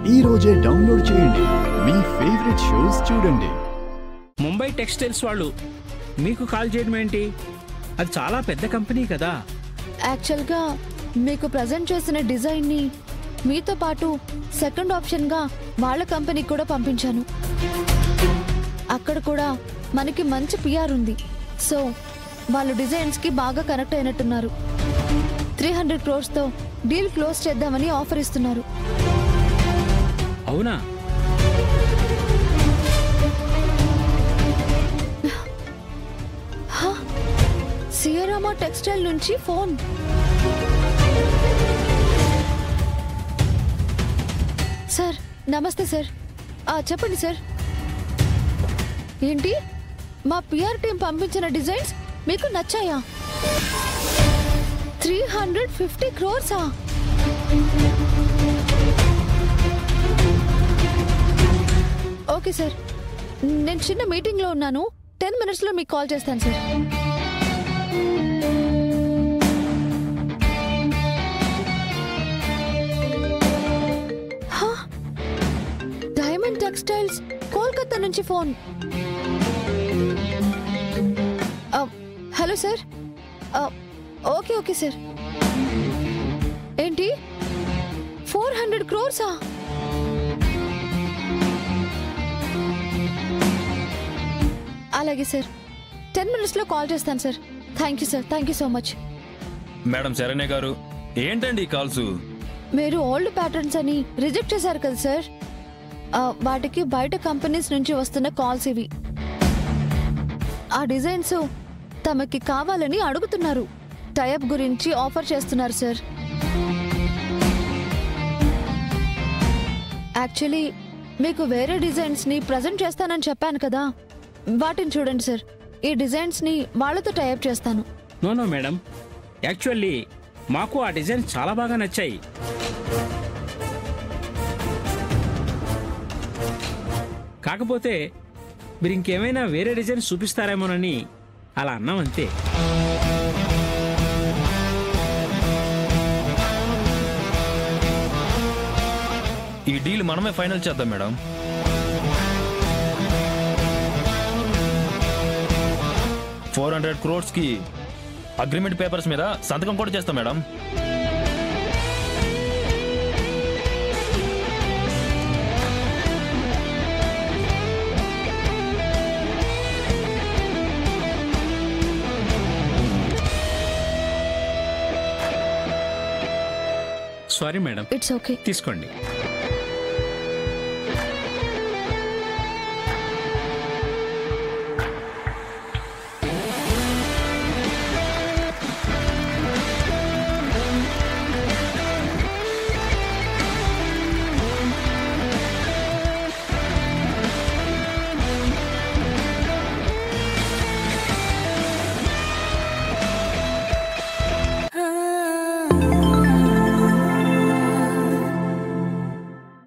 ఈ రోజే డౌన్లోడ్ చేయండి, మీ ఫేవరెట్ షోస్ చూడండి. ముంబై టెక్స్టైల్స్ వాళ్ళు మీకు కాల్ చేయడం ఏంటి? అది చాలా పెద్ద కంపెనీ కదా. యాక్చువల్గా మీకు ప్రజెంట్ చేసిన డిజైన్ని మీతో పాటు సెకండ్ ఆప్షన్గా వాళ్ళ కంపెనీకి కూడా పంపించాను. అక్కడ కూడా మనకి మంచి పిఆర్ ఉంది. సో వాళ్ళు డిజైన్స్కి బాగా కనెక్ట్ అయినట్టున్నారు. 300 crores డీల్ క్లోజ్ చేద్దామని ఆఫర్ ఇస్తున్నారు. అవునా? సియరామా టెక్స్టైల్ నుంచి ఫోన్. సార్ నమస్తే సార్. చెప్పండి సార్. ఏంటి, మా పిఆర్ టీం పంపించిన డిజైన్స్ మీకు నచ్చాయా? 350 crores? ఓకే సార్, నేను చిన్న మీటింగ్లో ఉన్నాను. 10 minutesలో మీకు కాల్ చేస్తాను సార్. డైమండ్ టెక్స్టైల్స్ కోల్కతా నుంచి phone. Hello sir. Okay okay sir. ఏంటి 400 crores? అలాగే సార్, 10 minutesలో కాల్ చేస్తాను sir. Thank you sir, thank you so much. Madam Saranya గారు, ఏంటండి ఈ కాల్స్? మీరు ఓల్డ్ ప్యాటర్న్స్ అని రిజెక్ట్ చేశారు కదా సార్, వాటికి బయట కంపెనీస్ నుంచి వస్తున్న కాల్స్ ఇవి. ఆ డిజైన్స్ తమకి కావాలని అడుగుతున్నారు. టైప్ గురించి ఆఫర్ చేస్తున్నారు సార్. యాక్చువల్లీ మీకు వేరే డిజైన్స్ని ప్రజెంట్ చేస్తానని చెప్పాను కదా, వాటిని చూడండి సార్. ఈ డిజైన్స్ని వాళ్ళతో టైప్ చేస్తాను. నో మేడం, యాక్చువల్లీ మాకు ఆ డిజైన్ చాలా బాగా నచ్చాయి. కాకపోతే మీరు ఇంకేమైనా వేరే డిజైన్ చూపిస్తారేమోనని అలా అన్నాం అంతే. ఈ డీల్ మనమే ఫైనల్ చేద్దాం మేడం. $400 crores అగ్రిమెంట్ పేపర్స్ మీద సంతకం కూడా చేస్తాం madam. Sorry madam. It's okay. తీసుకోండి.